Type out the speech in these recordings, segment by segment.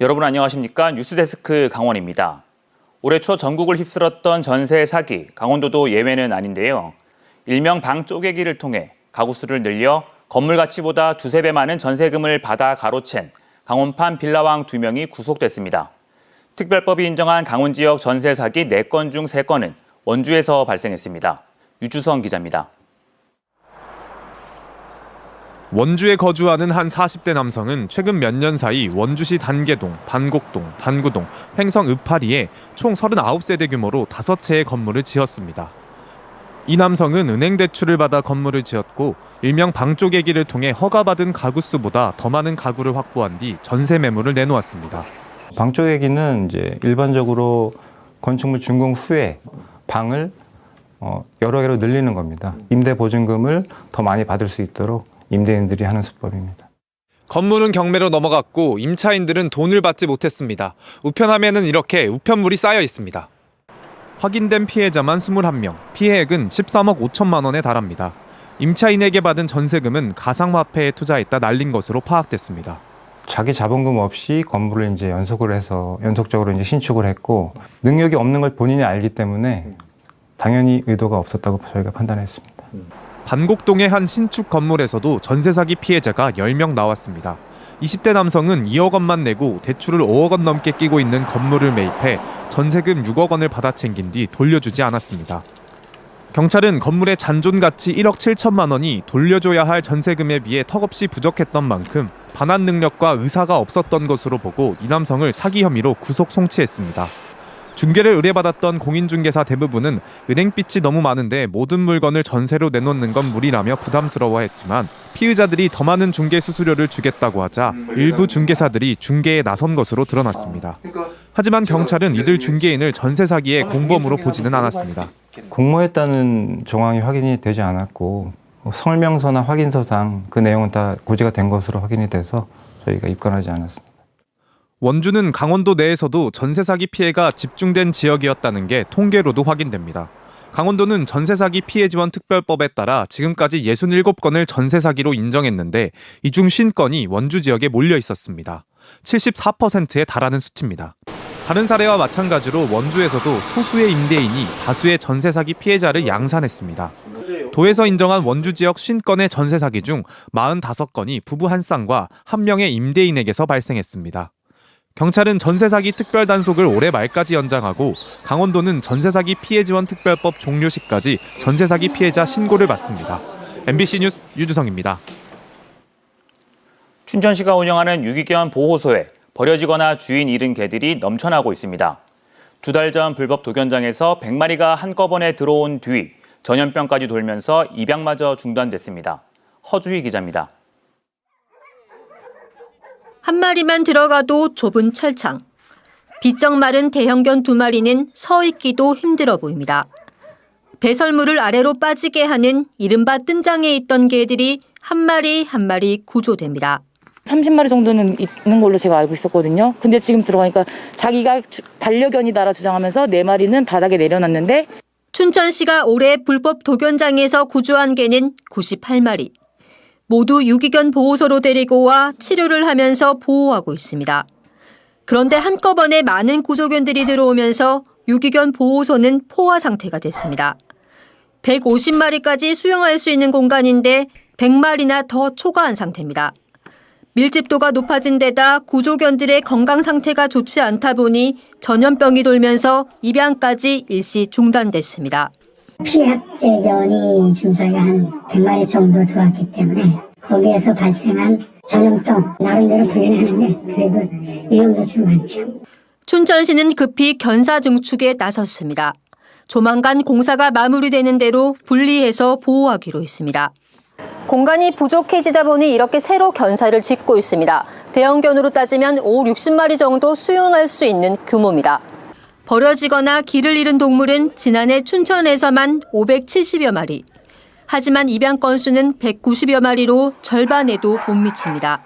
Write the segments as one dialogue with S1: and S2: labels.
S1: 여러분 안녕하십니까? 뉴스데스크 강원입니다. 올해 초 전국을 휩쓸었던 전세 사기, 강원도도 예외는 아닌데요. 일명 방 쪼개기를 통해 가구 수를 늘려 건물 가치보다 두세 배 많은 전세금을 받아 가로챈 강원판 빌라왕 2명이 구속됐습니다. 특별법이 인정한 강원 지역 전세 사기 4건 중 3건은 원주에서 발생했습니다. 유주성 기자입니다.
S2: 원주에 거주하는 한 40대 남성은 최근 몇 년 사이 원주시 단계동, 반곡동, 단구동, 횡성 읍파리에 총 39세대 규모로 5채의 건물을 지었습니다. 이 남성은 은행 대출을 받아 건물을 지었고 일명 방 쪼개기를 통해 허가받은 가구 수보다 더 많은 가구를 확보한 뒤 전세 매물을 내놓았습니다.
S3: 방 쪼개기는 이제 일반적으로 건축물 준공 후에 방을 여러 개로 늘리는 겁니다. 임대 보증금을 더 많이 받을 수 있도록 임대인들이 하는 수법입니다.
S2: 건물은 경매로 넘어갔고 임차인들은 돈을 받지 못했습니다. 우편함에는 이렇게 우편물이 쌓여 있습니다. 확인된 피해자만 21명, 피해액은 13억 5천만 원에 달합니다. 임차인에게 받은 전세금은 가상화폐에 투자했다 날린 것으로 파악됐습니다.
S3: 자기 자본금 없이 건물을 이제 연속적으로 이제 신축을 했고 능력이 없는 걸 본인이 알기 때문에 당연히 의도가 없었다고 저희가 판단했습니다.
S2: 반곡동의 한 신축 건물에서도 전세 사기 피해자가 10명 나왔습니다. 20대 남성은 2억 원만 내고 대출을 5억 원 넘게 끼고 있는 건물을 매입해 전세금 6억 원을 받아 챙긴 뒤 돌려주지 않았습니다. 경찰은 건물의 잔존 가치 1억 7천만 원이 돌려줘야 할 전세금에 비해 턱없이 부족했던 만큼 반환 능력과 의사가 없었던 것으로 보고 이 남성을 사기 혐의로 구속 송치했습니다. 중개를 의뢰받았던 공인중개사 대부분은 은행빚이 너무 많은데 모든 물건을 전세로 내놓는 건 무리라며 부담스러워했지만 피의자들이 더 많은 중개 수수료를 주겠다고 하자 일부 중개사들이 중개에 나선 것으로 드러났습니다. 하지만 경찰은 이들 중개인을 전세 사기의 공범으로 보지는 않았습니다.
S3: 공모했다는 정황이 확인이 되지 않았고 설명서나 확인서상 그 내용은 다 고지가 된 것으로 확인이 돼서 저희가 입건하지 않았습니다.
S2: 원주는 강원도 내에서도 전세 사기 피해가 집중된 지역이었다는 게 통계로도 확인됩니다. 강원도는 전세 사기 피해 지원 특별법에 따라 지금까지 67건을 전세 사기로 인정했는데 이 중 50건이 원주 지역에 몰려 있었습니다. 74%에 달하는 수치입니다. 다른 사례와 마찬가지로 원주에서도 소수의 임대인이 다수의 전세 사기 피해자를 양산했습니다. 도에서 인정한 원주 지역 50건의 전세 사기 중 45건이 부부 한 쌍과 한 명의 임대인에게서 발생했습니다. 경찰은 전세 사기 특별 단속을 올해 말까지 연장하고 강원도는 전세 사기 피해 지원 특별법 종료 시까지 전세 사기 피해자 신고를 받습니다. MBC 뉴스 유주성입니다.
S1: 춘천시가 운영하는 유기견 보호소에 버려지거나 주인 잃은 개들이 넘쳐나고 있습니다. 2달 전 불법 도견장에서 100마리가 한꺼번에 들어온 뒤 전염병까지 돌면서 입양마저 중단됐습니다. 허주희 기자입니다.
S4: 한 마리만 들어가도 좁은 철창. 비쩍 마른 대형견 2마리는 서 있기도 힘들어 보입니다. 배설물을 아래로 빠지게 하는 이른바 뜬장에 있던 개들이 한 마리 한 마리 구조됩니다.
S5: 30마리 정도는 있는 걸로 제가 알고 있었거든요. 근데 지금 들어가니까 자기가 반려견이다라 주장하면서 4마리는 바닥에 내려놨는데
S4: 춘천시가 올해 불법 도견장에서 구조한 개는 98마리. 모두 유기견 보호소로 데리고 와 치료를 하면서 보호하고 있습니다. 그런데 한꺼번에 많은 구조견들이 들어오면서 유기견 보호소는 포화 상태가 됐습니다. 150마리까지 수용할 수 있는 공간인데 100마리나 더 초과한 상태입니다. 밀집도가 높아진 데다 구조견들의 건강 상태가 좋지 않다 보니 전염병이 돌면서 입양까지 일시 중단됐습니다.
S6: 피학대견이 지금 저희가 한 100마리 정도 들어왔기 때문에 거기에서 발생한 전염병 나름대로 분리를 하는데 그래도 위험 조치는 많죠.
S4: 춘천시는 급히 견사 증축에 나섰습니다. 조만간 공사가 마무리되는 대로 분리해서 보호하기로 했습니다. 공간이 부족해지다 보니 이렇게 새로 견사를 짓고 있습니다. 대형견으로 따지면 60마리 정도 수용할 수 있는 규모입니다. 버려지거나 길을 잃은 동물은 지난해 춘천에서만 570여 마리. 하지만 입양 건수는 190여 마리로 절반에도 못 미칩니다.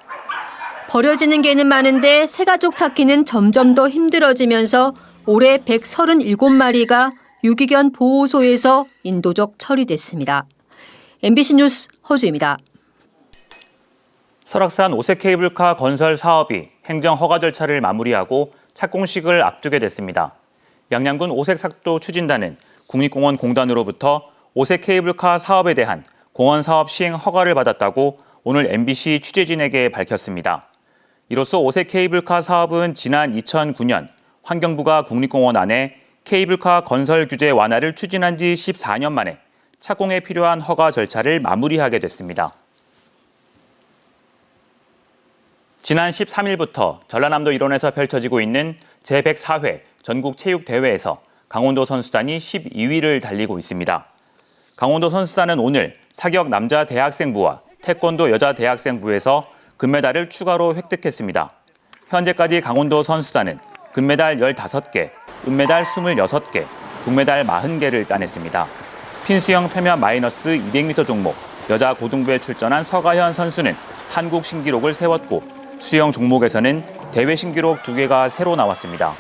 S4: 버려지는 개는 많은데 새가족 찾기는 점점 더 힘들어지면서 올해 137마리가 유기견 보호소에서 인도적 처리됐습니다. MBC 뉴스 허주입니다.
S1: 설악산 오색 케이블카 건설 사업이 행정 허가 절차를 마무리하고 착공식을 앞두게 됐습니다. 양양군 오색삭도 추진단은 국립공원공단으로부터 오색 케이블카 사업에 대한 공원 사업 시행 허가를 받았다고 오늘 MBC 취재진에게 밝혔습니다. 이로써 오색 케이블카 사업은 지난 2009년 환경부가 국립공원 안에 케이블카 건설 규제 완화를 추진한 지 14년 만에 착공에 필요한 허가 절차를 마무리하게 됐습니다. 지난 13일부터 전라남도 일원에서 펼쳐지고 있는 제104회 전국체육대회에서 강원도 선수단이 12위를 달리고 있습니다. 강원도 선수단은 오늘 사격 남자 대학생부와 태권도 여자 대학생부에서 금메달을 추가로 획득했습니다. 현재까지 강원도 선수단은 금메달 15개, 은메달 26개, 동메달 40개를 따냈습니다. 핀수영 표면 마이너스 200m 종목 여자 고등부에 출전한 서가현 선수는 한국 신기록을 세웠고 수영 종목에서는 대회 신기록 2개가 새로 나왔습니다.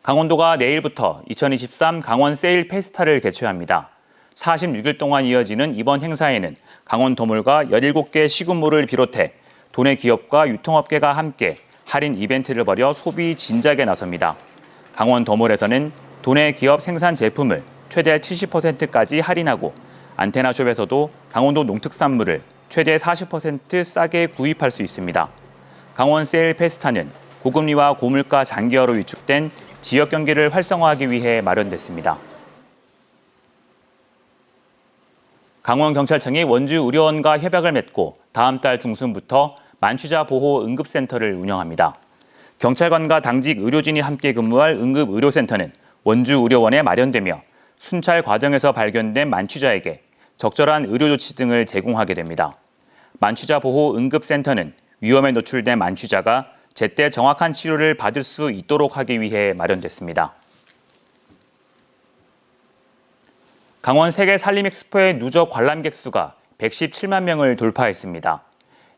S1: 강원도가 내일부터 2023 강원 세일 페스타를 개최합니다. 46일 동안 이어지는 이번 행사에는 강원도물과 17개 시군물을 비롯해 도내 기업과 유통업계가 함께 할인 이벤트를 벌여 소비 진작에 나섭니다. 강원도물에서는 도내 기업 생산 제품을 최대 70%까지 할인하고 안테나숍에서도 강원도 농특산물을 최대 40% 싸게 구입할 수 있습니다. 강원 세일 페스타는 고금리와 고물가 장기화로 위축된 지역 경기를 활성화하기 위해 마련됐습니다. 강원경찰청이 원주의료원과 협약을 맺고 다음 달 중순부터 만취자 보호 응급센터를 운영합니다. 경찰관과 당직 의료진이 함께 근무할 응급의료센터는 원주의료원에 마련되며 순찰 과정에서 발견된 만취자에게 적절한 의료 조치 등을 제공하게 됩니다. 만취자 보호 응급센터는 위험에 노출된 만취자가 제때 정확한 치료를 받을 수 있도록 하기 위해 마련됐습니다. 강원 세계 산림 엑스포의 누적 관람객 수가 117만 명을 돌파했습니다.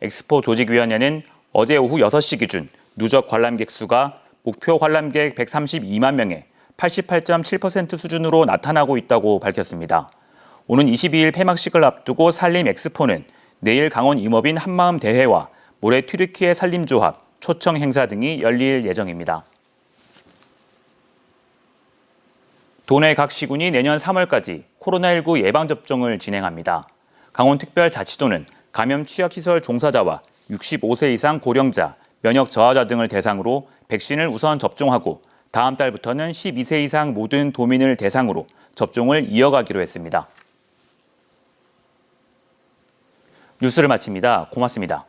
S1: 엑스포 조직위원회는 어제 오후 6시 기준 누적 관람객 수가 목표 관람객 132만 명에 88.7% 수준으로 나타나고 있다고 밝혔습니다. 오는 22일 폐막식을 앞두고 산림 엑스포는 내일 강원 임업인 한마음 대회와 모레 튀르키예 산림조합, 초청 행사 등이 열릴 예정입니다. 도내 각 시군이 내년 3월까지 코로나19 예방접종을 진행합니다. 강원특별자치도는 감염 취약시설 종사자와 65세 이상 고령자, 면역 저하자 등을 대상으로 백신을 우선 접종하고 다음 달부터는 12세 이상 모든 도민을 대상으로 접종을 이어가기로 했습니다. 뉴스를 마칩니다. 고맙습니다.